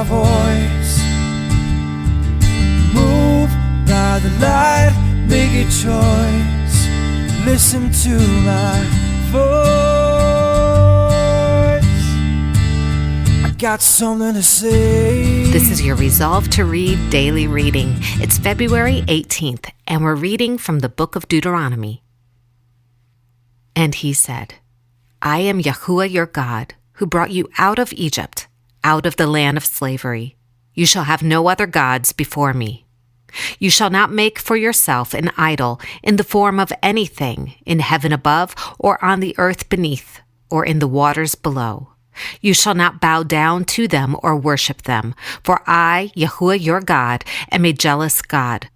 voice. Move by the light, make a choice. Listen to my voice. I got something to say. This is your Resolve to Read daily reading. It's February 18th, and we're reading from the book of Deuteronomy. And he said, I am Yahuwah your God, who brought you out of Egypt, out of the land of slavery. You shall have no other gods before me. You shall not make for yourself an idol in the form of anything in heaven above, or on the earth beneath, or in the waters below. You shall not bow down to them or worship them, for I, Yahuwah your God, am a jealous God,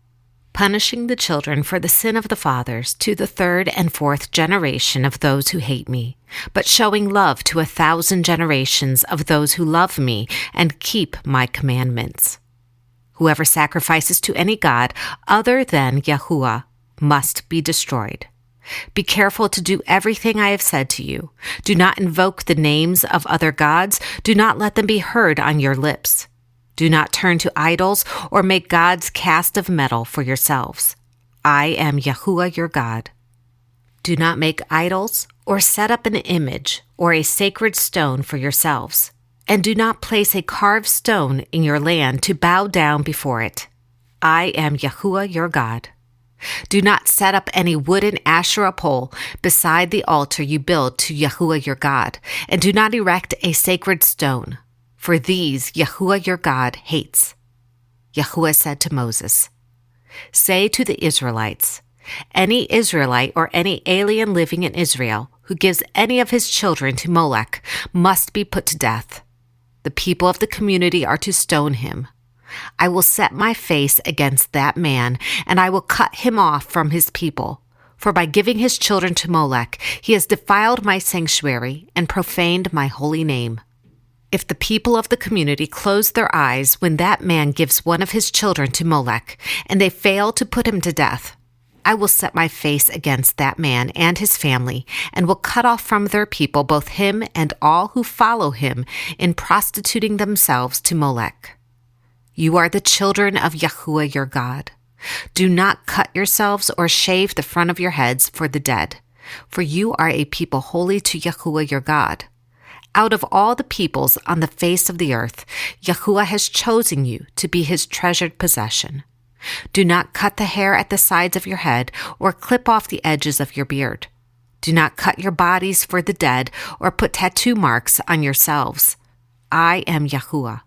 punishing the children for the sin of the fathers to the 3rd and 4th generation of those who hate me, but showing love to 1,000 generations of those who love me and keep my commandments. Whoever sacrifices to any god other than Yahuwah must be destroyed. Be careful to do everything I have said to you. Do not invoke the names of other gods. Do not let them be heard on your lips. Do not turn to idols or make gods cast of metal for yourselves. I am Yahuwah your God. Do not make idols or set up an image or a sacred stone for yourselves. And do not place a carved stone in your land to bow down before it. I am Yahuwah your God. Do not set up any wooden Asherah pole beside the altar you build to Yahuwah your God, and do not erect a sacred stone, for these Yahuwah your God hates. Yahuwah said to Moses, Say to the Israelites, any Israelite or any alien living in Israel who gives any of his children to Molech must be put to death. The people of the community are to stone him. I will set my face against that man, and I will cut him off from his people. For by giving his children to Molech, he has defiled my sanctuary and profaned my holy name. If the people of the community close their eyes when that man gives one of his children to Molech, and they fail to put him to death, I will set my face against that man and his family, and will cut off from their people both him and all who follow him in prostituting themselves to Molech. You are the children of Yahuwah your God. Do not cut yourselves or shave the front of your heads for the dead, for you are a people holy to Yahuwah your God. Out of all the peoples on the face of the earth, Yahuwah has chosen you to be his treasured possession. Do not cut the hair at the sides of your head or clip off the edges of your beard. Do not cut your bodies for the dead or put tattoo marks on yourselves. I am Yahuwah.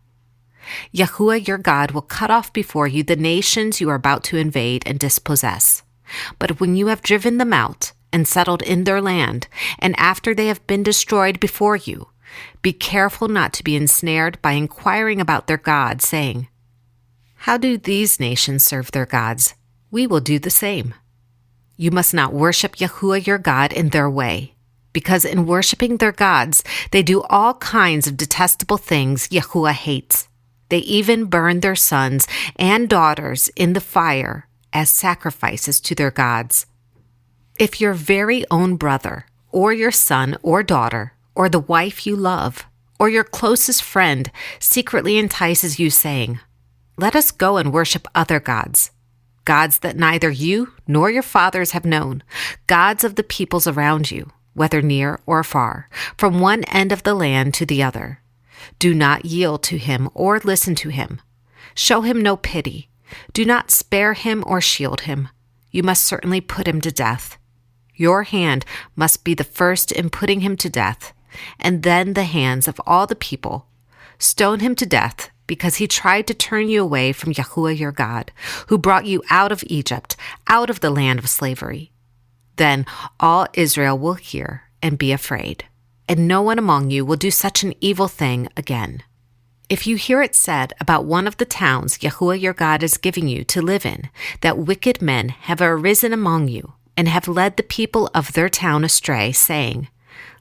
Yahuwah your God will cut off before you the nations you are about to invade and dispossess. But when you have driven them out and settled in their land, and after they have been destroyed before you, be careful not to be ensnared by inquiring about their gods, saying, How do these nations serve their gods? We will do the same. You must not worship Yahuwah your God in their way, because in worshiping their gods, they do all kinds of detestable things Yahuwah hates. They even burn their sons and daughters in the fire as sacrifices to their gods. If your very own brother, or your son or daughter, or the wife you love, or your closest friend secretly entices you, saying, Let us go and worship other gods, gods that neither you nor your fathers have known, gods of the peoples around you, whether near or far, from one end of the land to the other. Do not yield to him or listen to him. Show him no pity. Do not spare him or shield him. You must certainly put him to death. Your hand must be the first in putting him to death, and then the hands of all the people. Stone him to death, because he tried to turn you away from Yahuwah your God, who brought you out of Egypt, out of the land of slavery. Then all Israel will hear and be afraid, and no one among you will do such an evil thing again. If you hear it said about one of the towns Yahuwah your God is giving you to live in, that wicked men have arisen among you, and have led the people of their town astray, saying,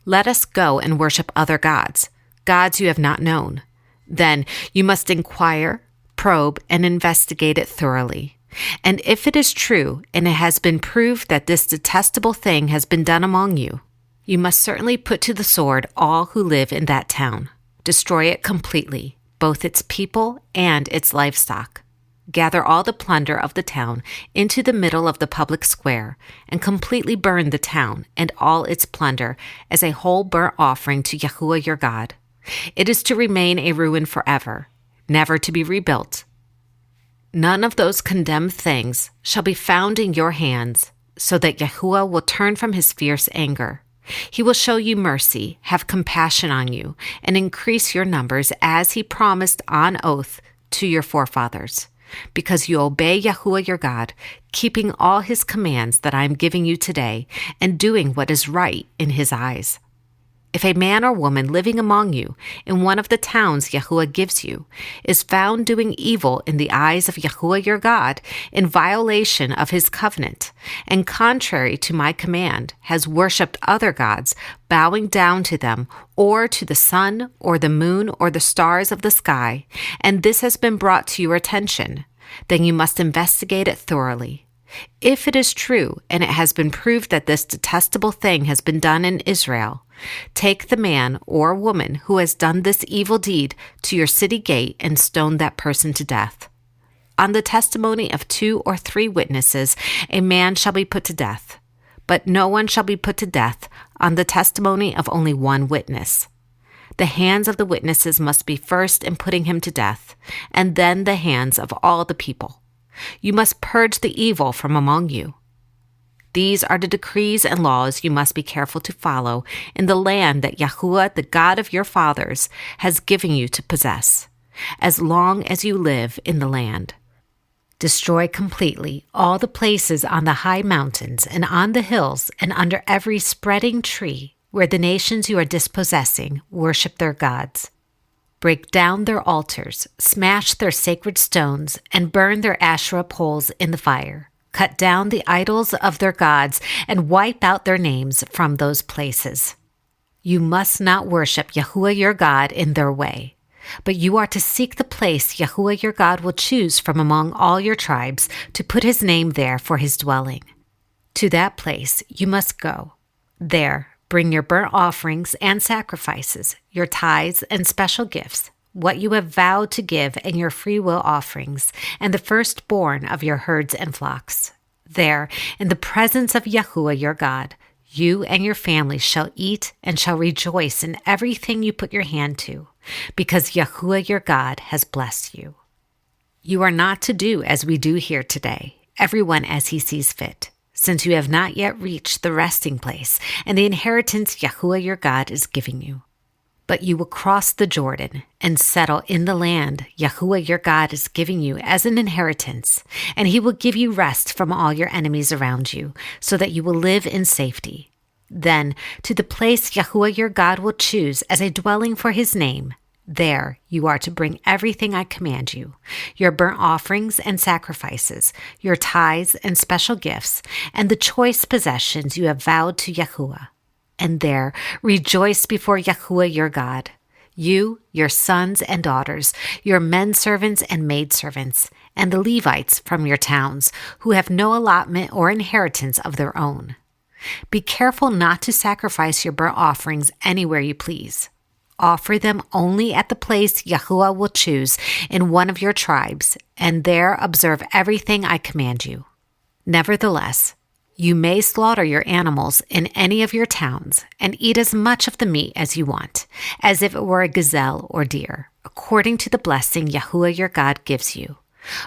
Let us go and worship other gods, gods you have not known, then you must inquire, probe, and investigate it thoroughly. And if it is true, and it has been proved that this detestable thing has been done among you, you must certainly put to the sword all who live in that town, destroy it completely, both its people and its livestock. Gather all the plunder of the town into the middle of the public square, and completely burn the town and all its plunder as a whole burnt offering to Yahuwah your God. It is to remain a ruin forever, never to be rebuilt. None of those condemned things shall be found in your hands, so that Yahuwah will turn from his fierce anger. He will show you mercy, have compassion on you, and increase your numbers as he promised on oath to your forefathers, because you obey Yahuwah your God, keeping all his commands that I am giving you today, and doing what is right in his eyes. If a man or woman living among you in one of the towns Yahuwah gives you is found doing evil in the eyes of Yahuwah your God, in violation of his covenant, and contrary to my command, has worshipped other gods, bowing down to them, or to the sun, or the moon, or the stars of the sky, and this has been brought to your attention, then you must investigate it thoroughly. If it is true, and it has been proved that this detestable thing has been done in Israel, take the man or woman who has done this evil deed to your city gate and stone that person to death. On the testimony of 2 or 3 witnesses, a man shall be put to death, but no one shall be put to death on the testimony of only 1 witness. The hands of the witnesses must be first in putting him to death, and then the hands of all the people. You must purge the evil from among you. These are the decrees and laws you must be careful to follow in the land that Yahuwah, the God of your fathers, has given you to possess, as long as you live in the land. Destroy completely all the places on the high mountains and on the hills and under every spreading tree where the nations you are dispossessing worship their gods. Break down their altars, smash their sacred stones, and burn their Asherah poles in the fire. Cut down the idols of their gods and wipe out their names from those places. You must not worship Yahuwah your God in their way, but you are to seek the place Yahuwah your God will choose from among all your tribes to put his name there for his dwelling. To that place you must go. There, bring your burnt offerings and sacrifices, your tithes and special gifts, what you have vowed to give and your freewill offerings, and the firstborn of your herds and flocks. There, in the presence of Yahuwah your God, you and your family shall eat and shall rejoice in everything you put your hand to, because Yahuwah your God has blessed you. You are not to do as we do here today, everyone as he sees fit, since you have not yet reached the resting place and the inheritance Yahuwah your God is giving you. But you will cross the Jordan and settle in the land Yahuwah your God is giving you as an inheritance, and he will give you rest from all your enemies around you, so that you will live in safety. Then, to the place Yahuwah your God will choose as a dwelling for his name, there you are to bring everything I command you, your burnt offerings and sacrifices, your tithes and special gifts, and the choice possessions you have vowed to Yahuwah. And there rejoice before Yahuwah your God, you, your sons and daughters, your menservants and maidservants, and the Levites from your towns, who have no allotment or inheritance of their own. Be careful not to sacrifice your burnt offerings anywhere you please. Offer them only at the place Yahuwah will choose in one of your tribes, and there observe everything I command you. Nevertheless, you may slaughter your animals in any of your towns and eat as much of the meat as you want, as if it were a gazelle or deer, according to the blessing Yahuwah your God gives you.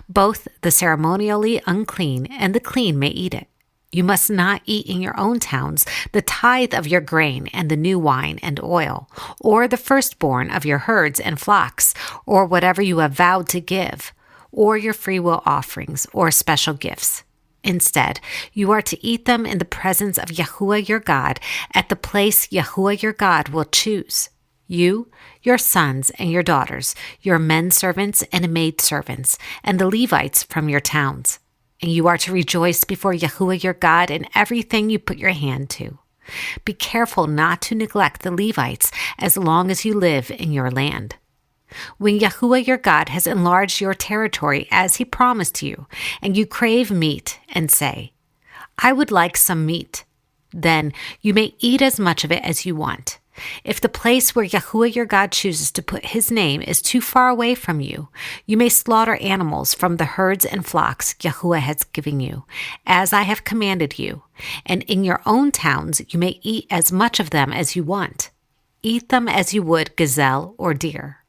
Both the ceremonially unclean and the clean may eat it. You must not eat in your own towns the tithe of your grain and the new wine and oil, or the firstborn of your herds and flocks, or whatever you have vowed to give, or your freewill offerings or special gifts. Instead, you are to eat them in the presence of Yahuwah your God at the place Yahuwah your God will choose. You, your sons and your daughters, your menservants and maidservants, and the Levites from your towns. And you are to rejoice before Yahuwah your God in everything you put your hand to. Be careful not to neglect the Levites as long as you live in your land. When Yahuwah your God has enlarged your territory as he promised you, and you crave meat and say, I would like some meat, then you may eat as much of it as you want, If the place where Yahuwah your God chooses to put his name is too far away from you, you may slaughter animals from the herds and flocks Yahuwah has given you, as I have commanded you. And in your own towns you may eat as much of them as you want. Eat them as you would gazelle or deer.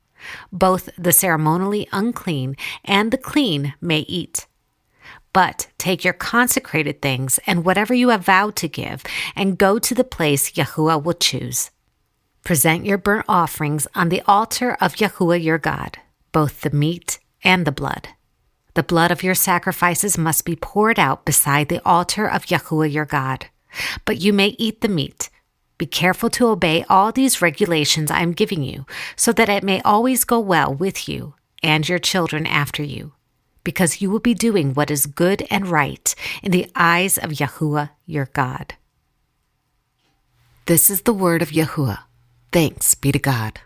Both the ceremonially unclean and the clean may eat. But take your consecrated things and whatever you have vowed to give, and go to the place Yahuwah will choose. Present your burnt offerings on the altar of Yahuwah your God, both the meat and the blood. The blood of your sacrifices must be poured out beside the altar of Yahuwah your God. But you may eat the meat. Be careful to obey all these regulations I am giving you, so that it may always go well with you and your children after you, because you will be doing what is good and right in the eyes of Yahuwah your God. This is the word of Yahuwah. Thanks be to God.